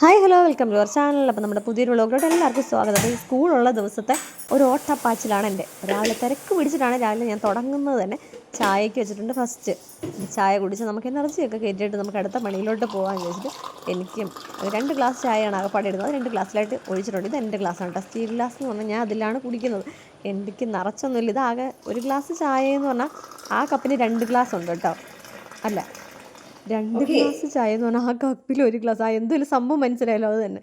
Hi hello welcome to our channel. അപ്പോൾ നമ്മുടെ പുതിയൊരു വ്ളോഗിലോട്ട് എല്ലാവർക്കും സ്വാഗതം. അപ്പോൾ ഈ സ്കൂളുള്ള ദിവസത്തെ ഒരു ഓട്ടപ്പാച്ചിലാണ് എൻ്റെ. രാവിലെ തിരക്ക് പിടിച്ചിട്ടാണ് രാവിലെ ഞാൻ തുടങ്ങുന്നത് തന്നെ. ചായയ്ക്ക് വെച്ചിട്ടുണ്ട് ഫസ്റ്റ്. ചായ കുടിച്ച് നമുക്ക് എനർജിയൊക്കെ കയറ്റിയിട്ട് നമുക്ക് അടുത്ത പണിയിലോട്ട് പോകാൻ ചോദിച്ചിട്ട് എനിക്കും 2 ഗ്ലാസ് ചായയാണ് ആകപ്പാടെ ഇടുന്നത്. 2 ഗ്ലാസ്സിലായിട്ട് ഒഴിച്ചിട്ടുണ്ട്. ഇത് എൻ്റെ ഗ്ലാസ്സാണ് കേട്ടോ. സ്റ്റീൽ ഗ്ലാസ് എന്ന് പറഞ്ഞാൽ ഞാൻ അതിലാണ് കുടിക്കുന്നത്. എനിക്ക് നിറച്ചൊന്നുമില്ല. ഇതാകെ ഒരു ഗ്ലാസ് ചായ എന്ന് പറഞ്ഞാൽ ആ കപ്പിന് 2 ഗ്ലാസ് ഉണ്ട് കേട്ടോ. അല്ല, 2 ഗ്ലാസ് ചായ എന്ന് പറഞ്ഞാൽ ആ കപ്പിൽ 1 ഗ്ലാസ്. എന്തെങ്കിലും സംഭവം മനസ്സിലായല്ലോ, അത് തന്നെ.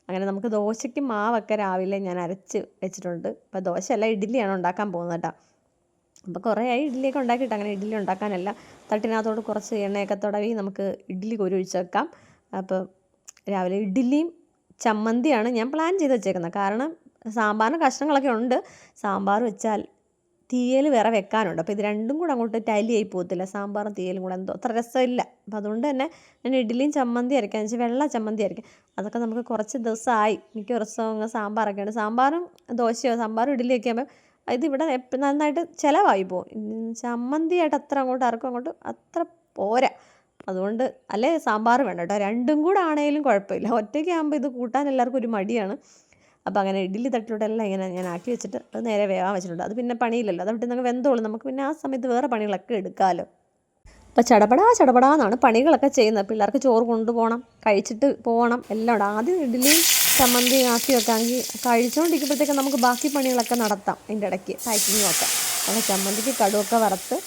അങ്ങനെ നമുക്ക് ദോശയ്ക്ക് മാവൊക്കെ രാവിലെ ഞാൻ അരച്ച് വെച്ചിട്ടുണ്ട്. അപ്പോൾ ദോശയല്ല, ഇഡ്ഡലിയാണ് ഉണ്ടാക്കാൻ പോകുന്നത് കേട്ടോ. അപ്പോൾ കുറേ ആയി ഇഡ്ഡലിയൊക്കെ ഉണ്ടാക്കിയിട്ട്. അങ്ങനെ ഇഡ്ഡലി ഉണ്ടാക്കാനല്ല, തട്ടിനകത്തോട് കുറച്ച് എണ്ണയൊക്കെ തടവി നമുക്ക് ഇഡ്ഡലി കോരി ഒഴിച്ച് വെക്കാം. അപ്പോൾ രാവിലെ ഇഡ്ഡലിയും ചമ്മന്തിയാണ് ഞാൻ പ്ലാൻ ചെയ്ത് വെച്ചേക്കുന്നത്. കാരണം സാമ്പാറിന് കഷ്ണങ്ങളൊക്കെ ഉണ്ട്. സാമ്പാർ വെച്ചാൽ തീയൽ വേറെ വെക്കാനുണ്ട്. അപ്പോൾ ഇത് രണ്ടും കൂടെ അങ്ങോട്ട് ടാലി ആയി പോകത്തില്ല. സാമ്പാറും തീയലും കൂടെ എന്തോ അത്ര രസമില്ല. അപ്പോൾ അതുകൊണ്ട് തന്നെ ഞാൻ ഇഡ്ഡലിയും ചമ്മന്തി അരയ്ക്കാന്ന് വെച്ചാൽ വെള്ള ചമ്മന്തി അരയ്ക്കാം. അതൊക്കെ നമുക്ക് കുറച്ച് ദിവസമായി. മിക്ക ദിവസവും സാമ്പാറൊക്കെ ഉണ്ട്. സാമ്പാറും ദോശയോ സാമ്പാറും ഇഡ്ഡലിയൊക്കെ ആകുമ്പോൾ ഇതിവിടെ നന്നായിട്ട് ചിലവായി പോകും. ചമ്മന്തിയായിട്ട് അത്ര അങ്ങോട്ട് ആർക്കും അങ്ങോട്ട് അത്ര പോരാ. അതുകൊണ്ട് അല്ലേ സാമ്പാർ വേണ്ട കേട്ടോ. രണ്ടും കൂടെ ആണെങ്കിലും കുഴപ്പമില്ല. ഒറ്റയ്ക്ക് ആകുമ്പോൾ ഇത് കൂട്ടാൻ എല്ലാവർക്കും ഒരു മടിയാണ്. അപ്പോൾ അങ്ങനെ ഇഡ്ഡലി തട്ടിലോട്ടെല്ലാം ഇങ്ങനെ ഞാൻ ആക്കി വെച്ചിട്ട് അത് നേരെ വേവാൻ വെച്ചിട്ടുണ്ട്. അത് പിന്നെ പണിയില്ലല്ലോ, അതവിടെ നമുക്ക് വെന്തോളും. നമുക്ക് പിന്നെ ആ സമയത്ത് വേറെ പണികളൊക്കെ എടുക്കാമല്ലോ. അപ്പോൾ ചടപടാന്നാണ് പണികളൊക്കെ ചെയ്യുന്നത്. പിള്ളേർക്ക് ചോറ് കൊണ്ടുപോകണം, കഴിച്ചിട്ട് പോകണം, എല്ലാം ഉണ്ട്. ആദ്യം ഇഡ്ഡലിയും ചമ്മന്തിയും ആക്കി വെക്കാമെങ്കിൽ കഴിച്ചുകൊണ്ടിരിക്കുമ്പോഴത്തേക്ക് നമുക്ക് ബാക്കി പണികളൊക്കെ നടത്താം. അതിൻ്റെ ഇടയ്ക്ക് പാക്കിങ്ങും ഒക്കെ. അങ്ങനെ ചമ്മന്തിക്ക് കടുവൊക്കെ വറുത്ത്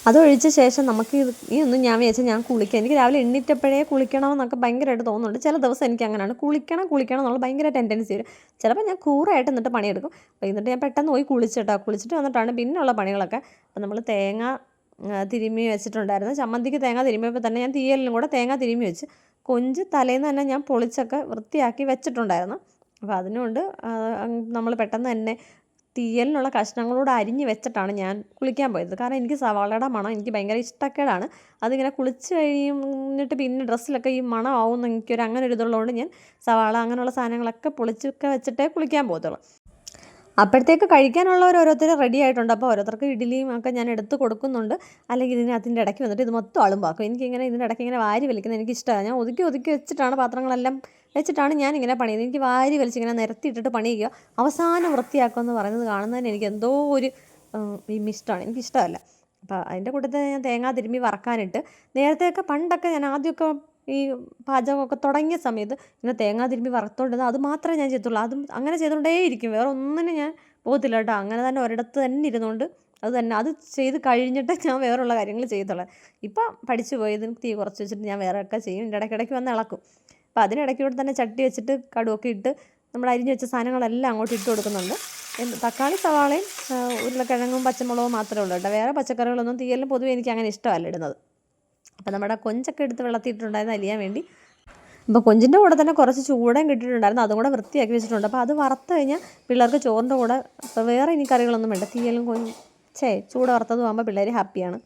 അതൊഴിച്ച ശേഷം നമുക്ക് ഒന്നും ഞാൻ വിചാരിച്ചാൽ ഞാൻ കുളിക്കാം. എനിക്ക് രാവിലെ എണ്ണീറ്റപ്പോഴേ കുളിക്കണമെന്നൊക്കെ ഭയങ്കരമായിട്ട് തോന്നുന്നുണ്ട്. ചില ദിവസം എനിക്ക് അങ്ങനെയാണ്, കുളിക്കണം എന്നുള്ള ഭയങ്കര ടെൻഡൻസി വരും. ചിലപ്പോൾ ഞാൻ കൂറായിട്ട് എന്നിട്ട് പണിയെടുക്കും. അപ്പോൾ എന്നിട്ട് ഞാൻ പെട്ടെന്ന് പോയി കുളിച്ചിട്ട് വന്നിട്ടാണ് പിന്നെയുള്ള പണികളൊക്കെ. അപ്പോൾ നമ്മൾ തേങ്ങ തിരുമ്മി വെച്ചിട്ടുണ്ടായിരുന്നു. ചമ്മന്തിക്ക് തേങ്ങ തിരുമ്മിയപ്പോൾ തന്നെ ഞാൻ തീയലിനും കൂടെ തേങ്ങ തിരുമ്മി വെച്ച് കൊഞ്ച് തലേന്ന് തന്നെ ഞാൻ പൊളിച്ചൊക്കെ വൃത്തിയാക്കി വെച്ചിട്ടുണ്ടായിരുന്നു. അപ്പോൾ അതിനുകൊണ്ട് നമ്മൾ പെട്ടെന്ന് തന്നെ തീയലിനുള്ള കഷ്ണങ്ങളോട് അരിഞ്ഞ് വെച്ചിട്ടാണ് ഞാൻ കുളിക്കാൻ പോയത്. കാരണം എനിക്ക് സവാളയുടെ മണം എനിക്ക് ഭയങ്കര ഇഷ്ടക്കേടാണ്. അതിങ്ങനെ കുളിച്ച് കഴിഞ്ഞിട്ട് പിന്നെ ഡ്രസ്സിലൊക്കെ ഈ മണം ആവുമെന്ന് എനിക്കൊരു അങ്ങനെ ഒരു ഇതുള്ളതുകൊണ്ട് ഞാൻ സവാള അങ്ങനെയുള്ള സാധനങ്ങളൊക്കെ പൊളിച്ചൊക്കെ വെച്ചിട്ടേ കുളിക്കാൻ പോകത്തുള്ളൂ. അപ്പോഴത്തേക്ക് കഴിക്കാനുള്ളവർ ഓരോരുത്തർ റെഡി ആയിട്ടുണ്ട്. അപ്പോൾ ഓരോരുത്തർക്ക് ഇഡ്ഡലിയും ഒക്കെ ഞാൻ എടുത്ത് കൊടുക്കുന്നുണ്ട്. അല്ലെങ്കിൽ അതിൻ്റെ ഇടയ്ക്ക് വന്നിട്ട് ഇത് മൊത്തം അളുമ്പാക്കും. എനിക്കിങ്ങനെ ഇതിൻ്റെ ഇടയ്ക്ക് ഇങ്ങനെ വാരി വലിക്കുന്നത് എനിക്കിഷ്ടമാണ്. ഞാൻ ഒതുക്കി വെച്ചിട്ടാണ് പാത്രങ്ങളെല്ലാം വെച്ചിട്ടാണ് ഞാനിങ്ങനെ പണി ചെയ്യുന്നത്. എനിക്ക് വാരി വലിച്ചിങ്ങനെ നിരത്തിയിട്ടിട്ട് പണി ചെയ്യുക, അവസാനം വൃത്തിയാക്കുക എന്ന് പറയുന്നത് കാണുന്നതിന് എനിക്ക് എന്തോ ഒരു ഇഷ്ടമാണ്, എനിക്കിഷ്ടമല്ല. അപ്പോൾ അതിൻ്റെ കൂട്ടത്തിൽ ഞാൻ തേങ്ങ തിരുമ്മി വറക്കാനിട്ട് നേരത്തെയൊക്കെ പണ്ടൊക്കെ ഞാൻ ആദ്യമൊക്കെ ഈ പാചകമൊക്കെ തുടങ്ങിയ സമയത്ത് ഇങ്ങനെ തേങ്ങ തിരുമ്മി വറുത്തോണ്ടിരുന്നത് അത് മാത്രമേ ഞാൻ ചെയ്യത്തുള്ളൂ. അതും അങ്ങനെ ചെയ്തുകൊണ്ടേയിരിക്കും, വേറെ ഒന്നിനും ഞാൻ പോകത്തില്ല കേട്ടോ. അങ്ങനെ തന്നെ ഒരിടത്ത് തന്നെ ഇരുന്നുകൊണ്ട് അത് ചെയ്ത് കഴിഞ്ഞിട്ട് ഞാൻ വേറെയുള്ള കാര്യങ്ങൾ ചെയ്യത്തുള്ളൂ. ഇപ്പം പഠിച്ചു പോയതിന് തീ കുറച്ച് വെച്ചിട്ട് ഞാൻ വേറെ ഒക്കെ ചെയ്യും. എൻ്റെ ഇടയ്ക്കിടയ്ക്ക് വന്ന് ഇളക്കും. അപ്പോൾ അതിനിടയ്ക്കൂടെ തന്നെ ചട്ടി വെച്ചിട്ട് കടുവൊക്കെ ഇട്ട് നമ്മൾ അരിഞ്ഞ് വെച്ച സാധനങ്ങളെല്ലാം അങ്ങോട്ട് ഇട്ട് കൊടുക്കുന്നുണ്ട്. തക്കാളി സവാളയും ഉരുളക്കിഴങ്ങും പച്ചമുളകും മാത്രമേ ഉള്ളൂ കേട്ടോ. വേറെ പച്ചക്കറികളൊന്നും തീയലിന് പൊതുവെ എനിക്ക് അങ്ങനെ ഇഷ്ടമല്ല ഇടുന്നത്. അപ്പോൾ നമ്മുടെ കൊഞ്ചൊക്കെ എടുത്ത് വെള്ളത്തിയിട്ടുണ്ടായിരുന്നു അലിയാൻ വേണ്ടി. അപ്പോൾ കൊഞ്ചിൻ്റെ കൂടെ തന്നെ കുറച്ച് ചൂടയും കിട്ടിയിട്ടുണ്ടായിരുന്നു. അതും കൂടെ വൃത്തിയാക്കി വെച്ചിട്ടുണ്ട്. അപ്പോൾ അത് വറുത്ത് കഴിഞ്ഞാൽ പിള്ളേർക്ക് ചോറിൻ്റെ കൂടെ ഇപ്പോൾ വേറെ ഇനി കറികളൊന്നും വേണ്ട. തീയലും ചൂട് വറുത്തതും ആകുമ്പോൾ പിള്ളേർ ഹാപ്പിയാണ്.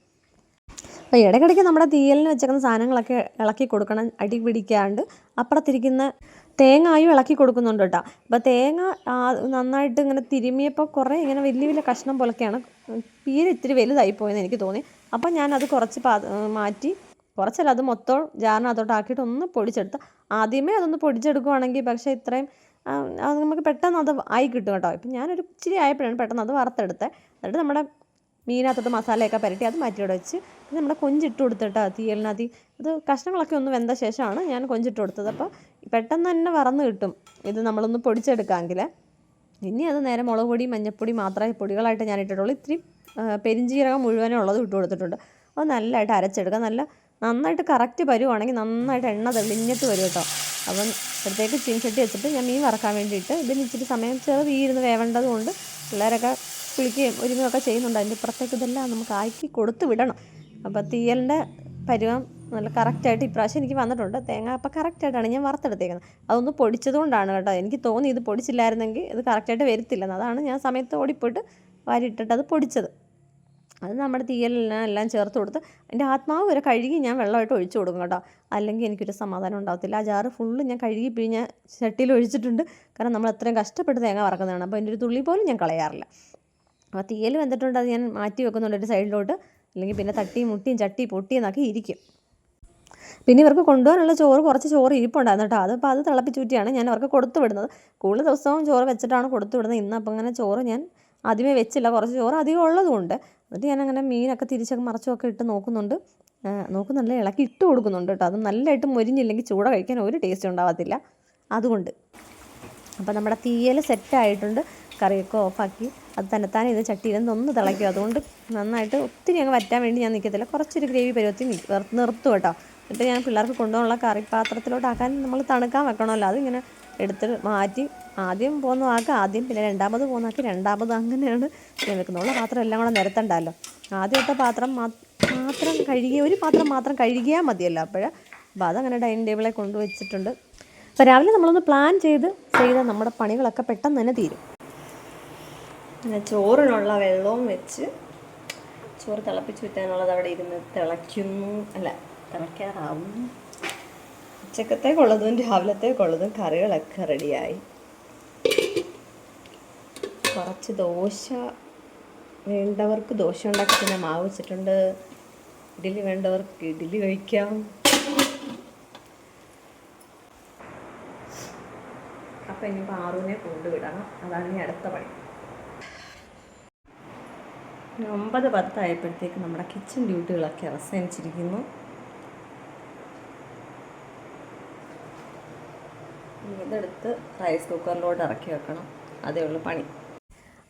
അപ്പോൾ ഇടയ്ക്കിടയ്ക്ക് നമ്മുടെ തീയലിന് വെച്ചേക്കുന്ന സാധനങ്ങളൊക്കെ ഇളക്കി കൊടുക്കണം, അടി പിടിക്കാണ്ട്. അപ്പുറത്തിരിക്കുന്ന തേങ്ങായും ഇളക്കി കൊടുക്കുന്നുണ്ട് കേട്ടോ. അപ്പോൾ തേങ്ങ നന്നായിട്ട് ഇങ്ങനെ തിരുമ്മിയപ്പോൾ കുറേ ഇങ്ങനെ വലിയ വലിയ കഷ്ണം പോലൊക്കെയാണ്. പീര ഇത്തിരി വലുതായി പോയെന്ന് എനിക്ക് തോന്നി. അപ്പം ഞാനത് കുറച്ച് മാറ്റി, കുറച്ചല്ല അത് മൊത്തം ജാറിനകത്തോട്ട് ആക്കിയിട്ട് ഒന്ന് പൊടിച്ചെടുത്ത്. ആദ്യമേ അതൊന്ന് പൊടിച്ചെടുക്കുവാണെങ്കിൽ പക്ഷേ ഇത്രയും അത് നമുക്ക് പെട്ടെന്ന് അത് ആയി കിട്ടും കേട്ടോ. ഇപ്പം ഞാനൊരു ഇച്ചിരി ആയപ്പോഴാണ് പെട്ടെന്ന് അത് വറുത്തെടുത്തത്. എന്നിട്ട് നമ്മുടെ മീനകത്തോട്ട് മസാലയൊക്കെ പുരട്ടി അത് മാറ്റിയോടെ വെച്ച് നമ്മുടെ കൊഞ്ചിട്ട് കൊടുത്തിട്ട് തീയലിനകത്ത് അത് കഷ്ണങ്ങളൊക്കെ ഒന്ന് വെന്ത ശേഷമാണ് ഞാൻ കൊഞ്ചിട്ട് കൊടുത്തത്. അപ്പോൾ പെട്ടെന്ന് തന്നെ വറന്ന് കിട്ടും ഇത് നമ്മളൊന്ന് പൊടിച്ചെടുക്കാമെങ്കിൽ. ഇനി അത് നേരെ മുളക് പൊടി മഞ്ഞൾപ്പൊടി മാത്രമേ പൊടികളായിട്ട് ഞാൻ ഇട്ടിട്ടുള്ളൂ. ഇത്തിരി പെരിഞ്ജീരകം മുഴുവനും ഉള്ളത് ഇട്ട് കൊടുത്തിട്ടുണ്ട്. അത് നല്ലതായിട്ട് അരച്ചെടുക്കുക. നന്നായിട്ട് കറക്റ്റ് വരുവാണെങ്കിൽ നന്നായിട്ട് എണ്ണ തെളിഞ്ഞിട്ട് വരും കേട്ടോ. അപ്പം അപ്പോഴത്തേക്ക് ചീൻചട്ടി വെച്ചിട്ട് ഞാൻ മീൻ വറക്കാൻ വേണ്ടിയിട്ട് ഇതിന് ഇച്ചിരി സമയം ചെറുതീരുന്ന് വേവേണ്ടത് കൊണ്ട് പിള്ളേരൊക്കെ കുളിക്കുകയും ഒരുങ്ങുകയൊക്കെ ചെയ്യുന്നുണ്ട്. അതിൻ്റെ ഇപ്പുറത്തേക്ക് ഇതെല്ലാം നമുക്ക് ആക്കി കൊടുത്ത് വിടണം. അപ്പോൾ തീയലിൻ്റെ പരുവം നല്ല കറക്റ്റായിട്ട് ഇപ്രാവശ്യം എനിക്ക് വന്നിട്ടുണ്ട്. തേങ്ങ അപ്പോൾ കറക്റ്റായിട്ടാണ് ഞാൻ വറുത്തെടുത്തേക്കുന്നത്. അതൊന്ന് പൊടിച്ചത് കൊണ്ടാണ് കേട്ടോ. എനിക്ക് തോന്നി ഇത് പൊടിച്ചില്ലായിരുന്നെങ്കിൽ ഇത് കറക്റ്റായിട്ട് വരത്തില്ലെന്ന്. അതാണ് ഞാൻ സമയത്ത് ഓടിപ്പോയിട്ട് വാരിയിട്ടിട്ട് അത് പൊടിച്ചത്. അത് നമ്മുടെ തീയലെല്ലാം ചേർത്ത് കൊടുത്ത് അതിൻ്റെ ആത്മാവ് വരെ കഴുകി ഞാൻ വെള്ളമായിട്ട് ഒഴിച്ചു കൊടുക്കും കേട്ടോ. അല്ലെങ്കിൽ എനിക്കൊരു സമാധാനം ഉണ്ടാകത്തില്ല. ആ ജാറ് ഫുള്ള് ഞാൻ കഴുകി പിഴിഞ്ഞ് ചട്ടിയിൽ ഒഴിച്ചിട്ടുണ്ട്. കാരണം നമ്മൾ അത്രയും കഷ്ടപ്പെട്ട് തേങ്ങ വറക്കുന്നതാണ്. അപ്പോൾ അതിൻ്റെ ഒരു തുള്ളി പോലും ഞാൻ കളയാറില്ല. അപ്പോൾ തീയൽ വെന്തിട്ടുണ്ട്. അത് ഞാൻ മാറ്റി വെക്കുന്നുണ്ട് ഒരു സൈഡിലോട്ട്. അല്ലെങ്കിൽ പിന്നെ തട്ടിയും മുട്ടിയും ചട്ടി പൊട്ടിയെന്നൊക്കെ ഇരിക്കും. പിന്നെ ഇവർക്ക് കൊണ്ടുപോകാനുള്ള ചോറ് കുറച്ച് ചോറ് ഇരിപ്പുണ്ടായിരുന്നു കേട്ടോ. അതിപ്പോൾ അത് തിളപ്പിച്ചൂറ്റിയാണ് ഞാൻ അവർക്ക് കൊടുത്തു വിടുന്നത്. കൂടുതൽ ദിവസവും ചോറ് വെച്ചിട്ടാണ് കൊടുത്തു വിടുന്നത്. ഇന്ന് അപ്പം അങ്ങനെ ചോറ് ഞാൻ ആദ്യമേ വെച്ചില്ല, കുറച്ച് ചോറ് അധികം ഉള്ളതുകൊണ്ട്. എന്നിട്ട് ഞാനങ്ങനെ മീനൊക്കെ തിരിച്ചൊക്കെ മറച്ചൊക്കെ ഇട്ട് നോക്കുന്നുണ്ട്, ഇളക്കി ഇട്ട് കൊടുക്കുന്നുണ്ട് കേട്ടോ. അത് നല്ലതായിട്ട് മൊരിഞ്ഞില്ലെങ്കിൽ ചൂട കഴിക്കാൻ ഒരു ടേസ്റ്റ് ഉണ്ടാകത്തില്ല. അതുകൊണ്ട് അപ്പോൾ നമ്മുടെ തീയൽ സെറ്റായിട്ടുണ്ട്. കറിയൊക്കെ ഓഫാക്കി അത് തന്നെത്താനെ ഇത് ചട്ടിയിലൊന്ന് തിളയ്ക്കും. അതുകൊണ്ട് നന്നായിട്ട് ഒത്തിരി അങ്ങ് വറ്റാൻ വേണ്ടി ഞാൻ നിൽക്കത്തില്ല, കുറച്ചൊരു ഗ്രേവി പരുവത്തിൽ നിർത്തും കേട്ടോ. എന്നിട്ട് ഞാൻ പിള്ളേർക്ക് കൊണ്ടുപോകാനുള്ള കറി പാത്രത്തിലോട്ടാക്കാൻ നമ്മൾ തണുക്കാൻ വെക്കണമല്ലോ. അതിങ്ങനെ എടുത്ത് മാറ്റി ആദ്യം പോകുന്ന ആദ്യം, പിന്നെ രണ്ടാമത് പോകുന്നതാക്കി രണ്ടാമത്, അങ്ങനെയാണ് ഞാൻ വെക്കുന്നത്. ഉള്ള പാത്രം എല്ലാം കൂടെ നിരത്തണ്ടല്ലോ. ആദ്യത്തെ പാത്രം ഒരു പാത്രം മാത്രം കഴുകിയാൽ മതിയല്ലോ. അപ്പോൾ അതങ്ങനെ ഡൈനിങ് ടേബിളിൽ കൊണ്ടുവച്ചിട്ടുണ്ട്. അപ്പോൾ രാവിലെ നമ്മളൊന്ന് പ്ലാൻ ചെയ്ത് നമ്മുടെ പണികളൊക്കെ പെട്ടെന്ന് തന്നെ തീരും. പിന്നെ ചോറിനുള്ള വെള്ളവും വെച്ച് ചോറ് തിളപ്പിച്ച് വിറ്റാനുള്ളത് അവിടെ ഇരുന്ന് തിളയ്ക്കാറാവുന്നു. ഉച്ചക്കത്തേക്കുള്ളതും രാവിലത്തേക്കുള്ളതും കറികളൊക്കെ റെഡിയായി. കുറച്ച് ദോശ വേണ്ടവർക്ക് ദോശ ഉണ്ടാക്കി പിന്നെ മാവ് വെച്ചിട്ടുണ്ട്. ഇഡ്ഡലി വേണ്ടവർക്ക് ഇഡ്ഡലി കഴിക്കാം. അപ്പം ഇനിയിപ്പോൾ ആറുവിനെ കൊണ്ടുവിടണം. അതാണ് ഇനി അടുത്ത പണി. 9:10 നമ്മുടെ കിച്ചൺ ഡ്യൂട്ടികളൊക്കെ അവസാനിച്ചിരിക്കുന്നു. ഇതെടുത്ത് റൈസ് കുക്കറിലോട്ട് ഇറക്കി വെക്കണം. അതേ ഉള്ളൂ പണി.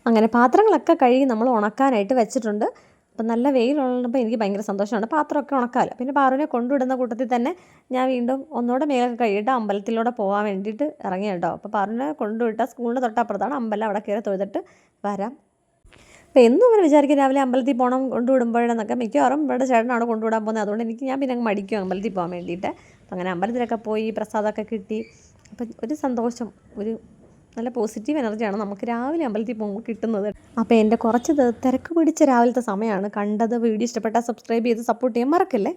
അങ്ങനെ പാത്രങ്ങളൊക്കെ കഴുകി നമ്മൾ ഉണക്കാനായിട്ട് വെച്ചിട്ടുണ്ട്. അപ്പം നല്ല വെയിലുള്ളപ്പോൾ എനിക്ക് ഭയങ്കര സന്തോഷമാണ്. പാത്രമൊക്കെ ഉണക്കാമല്ലോ. പിന്നെ പാറുവിനെ കൊണ്ടുവിടുന്ന കൂട്ടത്തിൽ തന്നെ ഞാൻ വീണ്ടും ഒന്നുകൂടെ മേലൊക്കെ കഴുകിയിട്ട് അമ്പലത്തിലൂടെ പോകാൻ വേണ്ടിയിട്ട് ഇറങ്ങി കേട്ടോ. അപ്പോൾ പാറുവിനെ കൊണ്ടുവിട്ടാൽ സ്കൂളിൻ്റെ തൊട്ടപ്പുറത്താണ് അമ്പലം. അവിടെ കയറി തൊഴുതിട്ട് വരാം. അപ്പോൾ എന്നും അങ്ങനെ വിചാരിക്കും രാവിലെ അമ്പലത്തിൽ പോകണം കൊണ്ടുവിടുമ്പോഴെന്നൊക്കെ. മിക്കവാറും ഇവിടെ ചേട്ടനാണ് കൊണ്ടുവിടാൻ പോകുന്നത്. അതുകൊണ്ട് ഞാൻ പിന്നെ അങ്ങ് മടിക്കും അമ്പലത്തിൽ പോകാൻ വേണ്ടിയിട്ട്. അപ്പം അങ്ങനെ അമ്പലത്തിലൊക്കെ പോയി പ്രസാദമൊക്കെ കിട്ടി. അപ്പം ഒരു സന്തോഷം, ഒരു നല്ല പോസിറ്റീവ് എനർജിയാണ് നമുക്ക് രാവിലെ അമ്പലത്തിൽ പോകുമ്പോൾ കിട്ടുന്നത്. അപ്പോൾ എൻ്റെ കുറച്ച് തിരക്ക് പിടിച്ച രാവിലത്തെ സമയമാണ് കണ്ടത്. വീഡിയോ ഇഷ്ടപ്പെട്ടാൽ സബ്സ്ക്രൈബ് ചെയ്ത് സപ്പോർട്ട് ചെയ്യാൻ മറക്കല്ലേ.